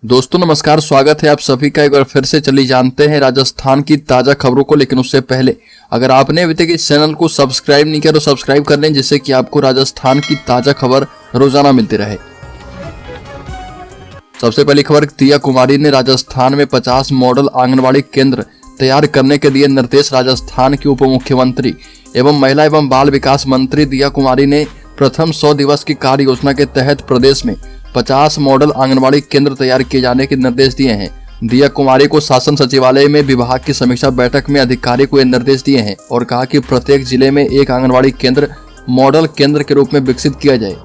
दोस्तों नमस्कार, स्वागत है आप सभी का एक बार फिर से। चलिए जानते हैं राजस्थान की ताजा खबरों को। लेकिन उससे पहले अगर आपने अभी तक इस चैनल को सब्सक्राइब नहीं किया तो सब्सक्राइब कर लें, जिससे कि आपको राजस्थान की ताजा खबर रोजाना मिलती रहे। सबसे पहली खबर, दिया कुमारी ने राजस्थान में 50 मॉडल आंगनबाड़ी केंद्र तैयार करने के दिए निर्देश। राजस्थान की उप मुख्यमंत्री एवं महिला एवं बाल विकास मंत्री दिया कुमारी ने प्रथम 100 दिवस की कार्य योजना के तहत प्रदेश में 50 मॉडल आंगनबाड़ी केंद्र तैयार किए जाने के निर्देश दिए हैं। दिया कुमारी को शासन सचिवालय में विभाग की समीक्षा बैठक में अधिकारी को ये निर्देश दिए हैं और कहा कि प्रत्येक जिले में एक आंगनबाड़ी केंद्र मॉडल केंद्र के रूप में विकसित किया जाए।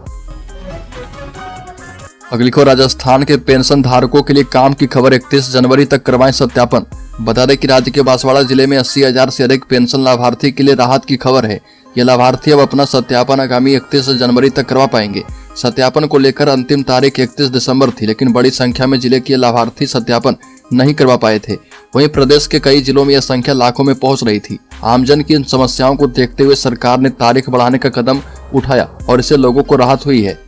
अगली खबर, राजस्थान के पेंशन धारकों के लिए काम की खबर। 31 जनवरी तक करवाएं सत्यापन। बता दें कि राज्य के बांसवाड़ा जिले में 80,000 से अधिक पेंशन लाभार्थी के लिए राहत की खबर है। ये लाभार्थी अब अपना सत्यापन आगामी 31 जनवरी तक करवा पाएंगे। सत्यापन को लेकर अंतिम तारीख 31 दिसंबर थी, लेकिन बड़ी संख्या में जिले के लाभार्थी सत्यापन नहीं करवा पाए थे। वहीं प्रदेश के कई जिलों में यह संख्या लाखों में पहुंच रही थी। आमजन की इन समस्याओं को देखते हुए सरकार ने तारीख बढ़ाने का कदम उठाया और इससे लोगों को राहत हुई है।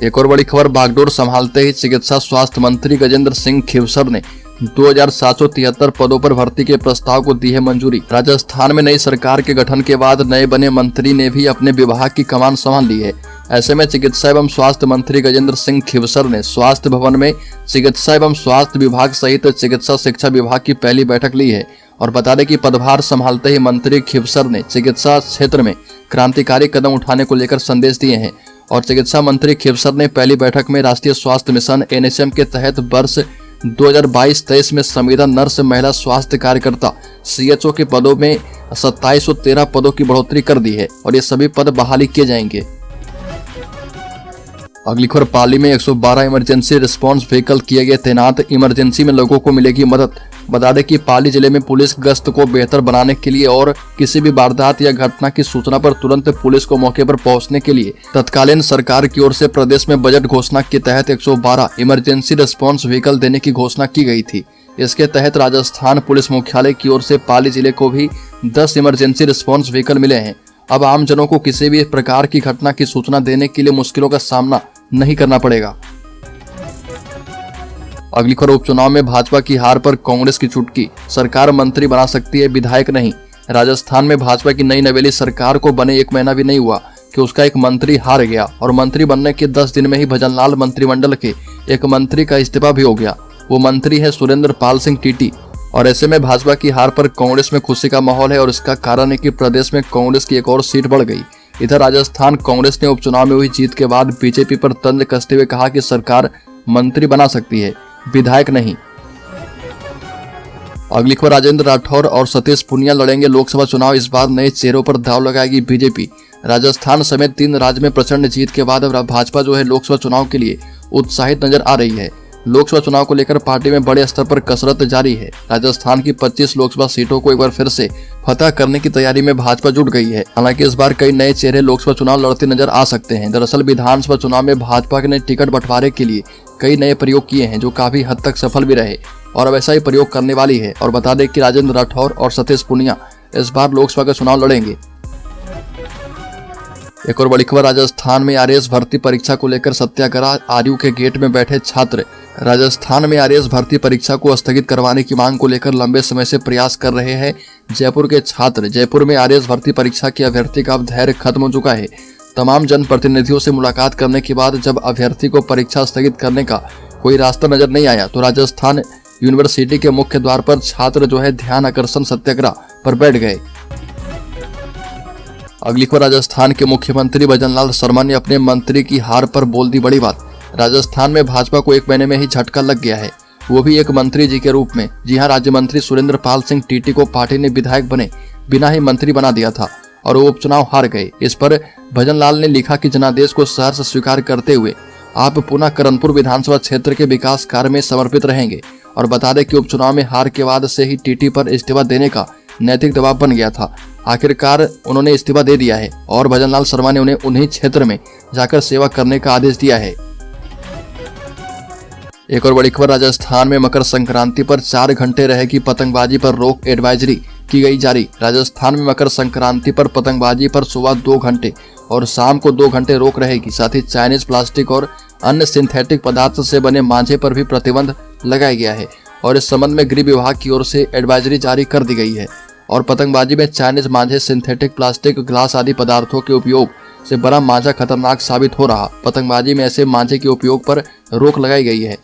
एक और बड़ी खबर, बागडोर संभालते ही चिकित्सा स्वास्थ्य मंत्री गजेंद्र सिंह खीवसर ने 2773 पदों पर भर्ती के प्रस्ताव को दी है मंजूरी। राजस्थान में नई सरकार के गठन के बाद नए बने मंत्री ने भी अपने विभाग की कमान संभाल ली है। ऐसे में चिकित्सा एवं स्वास्थ्य मंत्री गजेंद्र सिंह खीवसर ने स्वास्थ्य भवन में चिकित्सा एवं स्वास्थ्य विभाग सहित चिकित्सा शिक्षा विभाग की पहली बैठक ली है। और बता दें कि पदभार संभालते ही मंत्री खीवसर ने चिकित्सा क्षेत्र में क्रांतिकारी कदम उठाने को लेकर संदेश दिए हैं। और चिकित्सा मंत्री खीवसर ने पहली बैठक में राष्ट्रीय स्वास्थ्य मिशन NHM के तहत वर्ष 2022-23 में संविदा नर्स, महिला स्वास्थ्य कार्यकर्ता, CHO के पदों में 2713 पदों की बढ़ोतरी कर दी है और ये सभी पद बहाली किए जाएंगे। अगली खबर, पाली में 112 इमरजेंसी रिस्पांस व्हीकल किए गए तैनात। इमरजेंसी में लोगों को मिलेगी मदद। बता दें कि पाली जिले में पुलिस गश्त को बेहतर बनाने के लिए और किसी भी वारदात या घटना की सूचना पर तुरंत पुलिस को मौके पर पहुंचने के लिए तत्कालीन सरकार की ओर से प्रदेश में बजट घोषणा के तहत 112 इमरजेंसी रिस्पांस व्हीकल देने की घोषणा की गई थी। इसके तहत राजस्थान पुलिस मुख्यालय की ओर से पाली जिले को भी 10 इमरजेंसी रिस्पांस व्हीकल मिले हैं। अब आम जनों को किसी भी प्रकार की घटना की सूचना देने के लिए मुश्किलों का सामना नहीं करना पड़ेगा। अगली खबर, उपचुनाव में भाजपा की हार पर कांग्रेस की चुटकी। सरकार मंत्री बना सकती है, विधायक नहीं। राजस्थान में भाजपा की नई नवेली सरकार को बने 1 महीना भी नहीं हुआ कि उसका एक मंत्री हार गया और मंत्री बनने के 10 दिन में ही भजनलाल मंत्रिमंडल के एक मंत्री का इस्तीफा भी हो गया। वो मंत्री है सुरेंद्र पाल सिंह टीटी। और ऐसे में भाजपा की हार पर कांग्रेस में खुशी का माहौल है और इसका कारण है कि प्रदेश में कांग्रेस की एक और सीट बढ़ गई। इधर राजस्थान कांग्रेस ने उपचुनाव में हुई जीत के बाद बीजेपी पर तंज कसते हुए कहा कि सरकार मंत्री बना सकती है, विधायक नहीं। अगली खबर, राजेंद्र राठौर और सतीश पूनिया लड़ेंगे लोकसभा चुनाव। इस बार नए चेहरों पर दांव लगाएगी बीजेपी। राजस्थान समेत 3 राज्य में प्रचंड जीत के बाद अब भाजपा जो है लोकसभा चुनाव के लिए उत्साहित नजर आ रही है। लोकसभा चुनाव को लेकर पार्टी में बड़े स्तर पर कसरत जारी है। राजस्थान की 25 लोकसभा सीटों को एक बार फिर से फतह करने की तैयारी में भाजपा जुट गई है। हालांकि इस बार कई नए चेहरे लोकसभा चुनाव लड़ते नजर आ सकते हैं। दरअसल विधानसभा चुनाव में भाजपा ने टिकट बंटवारे के लिए कई नए प्रयोग किए हैं जो काफी हद तक सफल भी रहे और अब ऐसा ही प्रयोग करने वाली है। और बता दें कि राजेंद्र राठौर और सतीश पूनिया इस बार लोकसभा का चुनाव लड़ेंगे। एक और बड़ी खबर, राजस्थान में आरएएस भर्ती परीक्षा को लेकर सत्याग्रह। आरयू के गेट में बैठे छात्र। राजस्थान में आरएएस भर्ती परीक्षा को स्थगित करवाने की मांग को लेकर लंबे समय से प्रयास कर रहे हैं जयपुर के छात्र। जयपुर में आरएएस भर्ती परीक्षा के अभ्यर्थी का अब धैर्य खत्म हो चुका है। तमाम जनप्रतिनिधियों से मुलाकात करने के बाद जब अभ्यर्थी को परीक्षा स्थगित करने का कोई रास्ता नजर नहीं आया तो राजस्थान यूनिवर्सिटी के मुख्य द्वार पर छात्र जो है ध्यान आकर्षण सत्याग्रह पर बैठ गए। अगली खबर, राजस्थान के मुख्यमंत्री भजनलाल शर्मा ने अपने मंत्री की हार पर बोल दी बड़ी बात। राजस्थान में भाजपा को 1 महीने में ही झटका लग गया है, वो भी एक मंत्री जी के रूप में। जी हां, राज्य मंत्री सुरेंद्र पाल सिंह टीटी को पार्टी ने विधायक बने बिना ही मंत्री बना दिया था और वो उपचुनाव हार गए। इस पर भजनलाल ने लिखा कि जनादेश को सहर्ष स्वीकार करते हुए आप पुनः करनपुर विधानसभा क्षेत्र के विकास कार्य में समर्पित रहेंगे। और बता दें कि उपचुनाव में हार के बाद से ही टीटी पर इस्तीफा देने का नैतिक दबाव बन गया था। आखिरकार उन्होंने इस्तीफा दे दिया है और भजनलाल शर्मा ने उन्हें उन्हीं क्षेत्र में जाकर सेवा करने का आदेश दिया है। एक और बड़ी खबर, राजस्थान में मकर संक्रांति पर 4 घंटे रहेगी पतंगबाजी पर रोक, एडवाइजरी की गई जारी। राजस्थान में मकर संक्रांति पर पतंगबाजी पर सुबह 2 घंटे और शाम को 2 घंटे रोक रहेगी। साथ ही चाइनीज, प्लास्टिक और अन्य सिंथेटिक पदार्थ से बने मांझे पर भी प्रतिबंध लगाया गया है और इस संबंध में गृह विभाग की ओर से एडवाइजरी जारी कर दी गई है। और पतंगबाजी में चाइनीज मांझे, सिंथेटिक प्लास्टिक, ग्लास आदि पदार्थों के उपयोग से बड़ा मांझा खतरनाक साबित हो रहा। पतंगबाजी में ऐसे मांझे के उपयोग पर रोक लगाई गई है।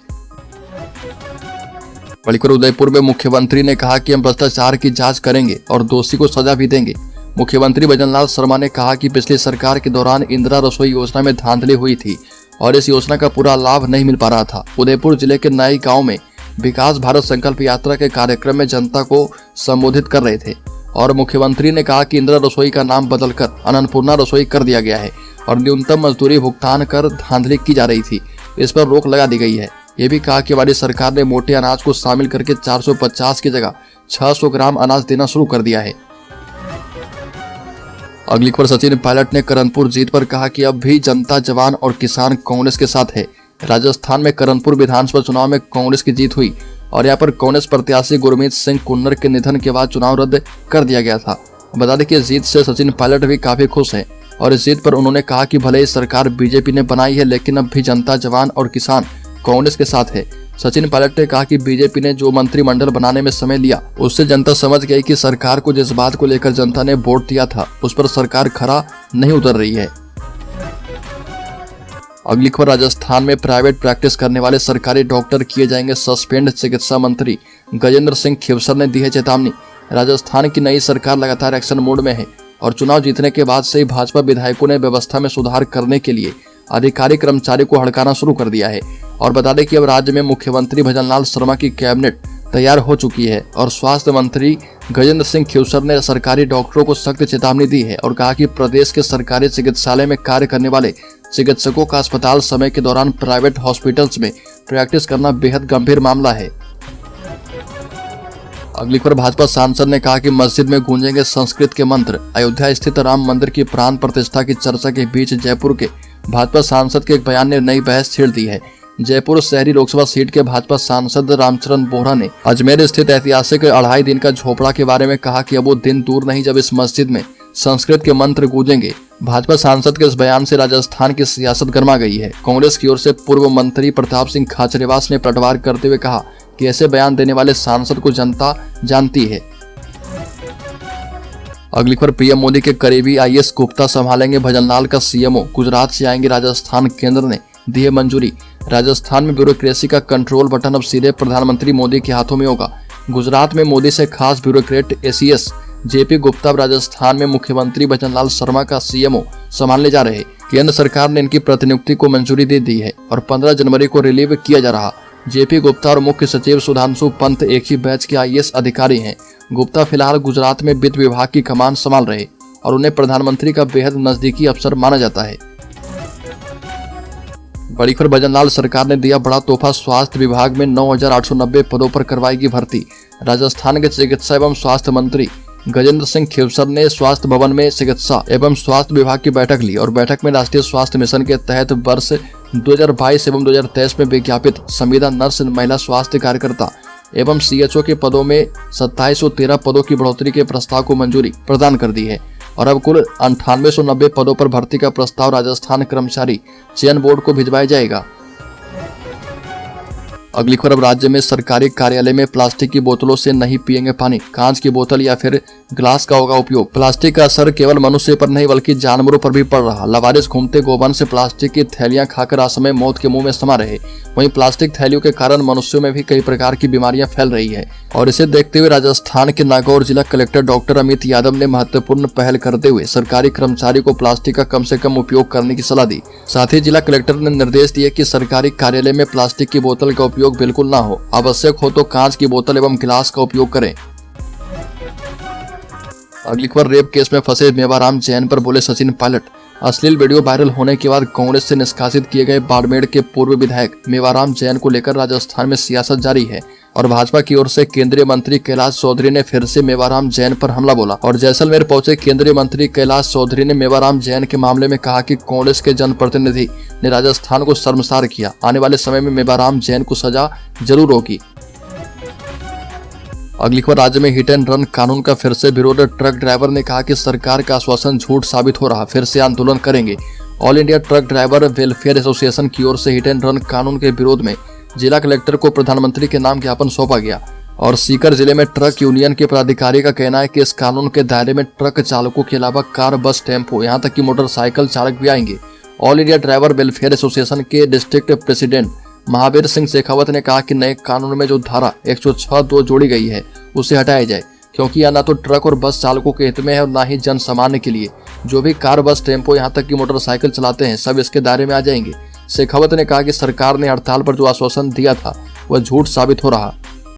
बड़ीकर उदयपुर में मुख्यमंत्री ने कहा कि हम भ्रष्टाचार की जांच करेंगे और दोषी को सजा भी देंगे। मुख्यमंत्री भजनलाल शर्मा ने कहा कि पिछली सरकार के दौरान इंदिरा रसोई योजना में धांधली हुई थी और इस योजना का पूरा लाभ नहीं मिल पा रहा था। उदयपुर जिले के नई गांव में विकास भारत संकल्प यात्रा के कार्यक्रम में जनता को संबोधित कर रहे थे और मुख्यमंत्री ने कहा कि इंदिरा रसोई का नाम बदलकर अन्नपूर्णा रसोई कर दिया गया है और न्यूनतम मजदूरी भुगतान कर धांधली की जा रही थी, इस पर रोक लगा दी गई है। ये भी कहा कि हमारी सरकार ने मोटे अनाज को शामिल करके 450 की जगह 600 ग्राम अनाज देना शुरू कर दिया है। अगली खबर, सचिन पायलट ने करनपुर जीत पर कहा कि अब भी जनता, जवान और किसान कांग्रेस के साथ है। राजस्थान में करनपुर विधानसभा चुनाव में कांग्रेस की जीत हुई और यहाँ पर कांग्रेस प्रत्याशी गुरमीत सिंह कुन्नर के निधन के बाद चुनाव रद्द कर दिया गया था। बता दें कि इस जीत से सचिन पायलट भी काफी खुश हैं और इस जीत पर उन्होंने कहा कि भले ही सरकार बीजेपी ने बनाई है लेकिन अब भी जनता, जवान और किसान कांग्रेस के साथ है। सचिन पायलट ने कहा कि बीजेपी ने जो मंत्रिमंडल बनाने में समय लिया उससे जनता समझ गई कि सरकार को जिस बात को लेकर जनता ने वोट दिया था उस पर सरकार खरा नहीं उतर रही है। अगली खबर, राजस्थान में प्राइवेट प्रैक्टिस करने वाले सरकारी डॉक्टर किए जाएंगे सस्पेंड। चिकित्सा मंत्री गजेंद्र सिंह खिवसर ने दी है चेतावनी। राजस्थान की नई सरकार लगातार एक्शन मोड में है और चुनाव जीतने के बाद से ही भाजपा विधायकों ने व्यवस्था में सुधार करने के लिए अधिकारी कर्मचारी को हड़काना शुरू कर दिया है। और बता दें कि अब राज्य में मुख्यमंत्री भजनलाल शर्मा की कैबिनेट तैयार हो चुकी है और स्वास्थ्य मंत्री गजेंद्र सिंह खिवसर ने सरकारी डॉक्टरों को सख्त चेतावनी दी है और कहा कि प्रदेश के सरकारी चिकित्सालय में कार्य करने वाले चिकित्सकों का अस्पताल समय के दौरान प्राइवेट हॉस्पिटल्स में प्रैक्टिस करना बेहद गंभीर मामला है। अगली खबर, भाजपा सांसद ने कहा कि मस्जिद में गूंजेंगे संस्कृत के मंत्र। अयोध्या स्थित राम मंदिर की प्राण प्रतिष्ठा की चर्चा के बीच जयपुर के भाजपा सांसद के एक बयान ने नई बहस छेड़ दी है। जयपुर शहरी लोकसभा सीट के भाजपा सांसद रामचरण बोहरा ने अजमेर स्थित ऐतिहासिक 2.5 दिन का झोपड़ा के बारे में कहा कि अब वो दिन दूर नहीं जब इस मस्जिद में संस्कृत के मंत्र गूंजेंगे। भाजपा सांसद के इस बयान से राजस्थान की सियासत गर्मा गई है। कांग्रेस की ओर से पूर्व मंत्री प्रताप सिंह खाचरियावास ने पलटवार करते हुए कहा कि ऐसे बयान देने वाले सांसद को जनता जानती है। अगली खबर, पीएम मोदी के करीबी आईएएस गुप्ता संभालेंगे भजनलाल का सीएमओ। गुजरात से आएंगे राजस्थान, केंद्र ने दी है मंजूरी। राजस्थान में ब्यूरोक्रेसी का कंट्रोल बटन अब सीधे प्रधानमंत्री मोदी के हाथों में होगा। गुजरात में मोदी से खास bureaucrat ACS JP Gupta Rajasthan में मुख्यमंत्री भजनलाल शर्मा का सीएमओ संभालने जा रहे। केंद्र सरकार ने इनकी प्रतिनियुक्ति को मंजूरी दे दी है और 15 जनवरी को रिलीव किया जा रहा। जेपी गुप्ता और मुख्य सचिव सुधांशु पंत एक ही बैच के आईएएस अधिकारी हैं। गुप्ता फिलहाल गुजरात में वित्त विभाग की कमान संभाल रहे और उन्हें प्रधानमंत्री का बेहद नजदीकी अफसर माना जाता है। बड़ी खबर, भजनलाल सरकार ने दिया बड़ा तोहफा। स्वास्थ्य विभाग में 9,890 पदों पर करवाएगी भर्ती। राजस्थान के चिकित्सा एवं स्वास्थ्य मंत्री गजेंद्र सिंह खिवसर ने स्वास्थ्य भवन में चिकित्सा एवं स्वास्थ्य विभाग की बैठक ली और बैठक में राष्ट्रीय स्वास्थ्य मिशन के तहत वर्ष 2022 एवं 2023 में विज्ञापित संविदा नर्स, महिला स्वास्थ्य कार्यकर्ता एवं सीएचओ के पदों में 2713 पदों की बढ़ोतरी के प्रस्ताव को मंजूरी प्रदान कर दी है और अब कुल 9890 पदों पर भर्ती का प्रस्ताव राजस्थान कर्मचारी चयन बोर्ड को भिजवाया जाएगा। अगली खबर, राज्य में सरकारी कार्यालय में प्लास्टिक की बोतलों से नहीं पिएंगे पानी। कांच की बोतल या फिर ग्लास का होगा उपयोग। प्लास्टिक का असर केवल मनुष्य पर नहीं बल्कि जानवरों पर भी पड़ रहा। लावारिस घूमते गोवंश से प्लास्टिक की थैलियां खाकर असमय मौत के मुंह में समा रहे। वहीं प्लास्टिक थैलियों के कारण मनुष्यों में भी कई प्रकार की बीमारियां फैल रही है और इसे देखते हुए राजस्थान के नागौर जिला कलेक्टर डॉक्टर अमित यादव ने महत्वपूर्ण पहल करते हुए सरकारी कर्मचारी को प्लास्टिक का कम से कम उपयोग करने की सलाह दी। साथ ही जिला कलेक्टर ने निर्देश दिए कि सरकारी कार्यालय में प्लास्टिक की बोतल का उपयोग बिल्कुल ना हो। आवश्यक हो तो कांच की बोतल एवं गिलास का उपयोग करें। अगली खबर, रेप केस में फंसे मेवाराम जैन पर बोले सचिन पायलट। अश्लील वीडियो वायरल होने के बाद कांग्रेस से निष्कासित किए गए बाड़मेर के पूर्व विधायक मेवाराम जैन को लेकर राजस्थान में सियासत जारी है और भाजपा की ओर से केंद्रीय मंत्री कैलाश चौधरी ने फिर से मेवाराम जैन पर हमला बोला और जैसलमेर पहुंचे केंद्रीय मंत्री कैलाश चौधरी ने मेवाराम जैन के मामले में कहा कि कांग्रेस के जनप्रतिनिधि ने राजस्थान को शर्मसार किया। आने वाले समय में मेवाराम जैन को सजा जरूर होगी। अगली खबर, राज्य में हिट एंड रन कानून का फिर से विरोध। ट्रक ड्राइवर ने कहा कि सरकार का आश्वासन झूठ साबित हो रहा, फिर से आंदोलन करेंगे all India truck driver welfare association की ओर से हिट एंड रन कानून के विरोध में जिला कलेक्टर को प्रधानमंत्री के नाम ज्ञापन सौंपा गया और सीकर जिले में ट्रक यूनियन के पदाधिकारी का कहना है कि इस कानून के दायरे में ट्रक चालकों के अलावा कार, बस, टेम्पो, यहाँ तक कि मोटरसाइकिल चालक भी आएंगे। All India driver welfare association के डिस्ट्रिक्ट प्रेसिडेंट महावीर सिंह शेखावत ने कहा कि नए कानून में जो धारा 106(2) जोड़ी गई है उसे हटाया जाए, क्योंकि यह न तो ट्रक और बस चालकों के हित में है और न ही जन सामान्य के लिए। जो भी कार, बस, टेम्पो, यहाँ तक कि मोटरसाइकिल चलाते हैं सब इसके दायरे में आ जाएंगे। शेखावत ने कहा कि सरकार ने हड़ताल पर जो आश्वासन दिया था वह झूठ साबित हो रहा।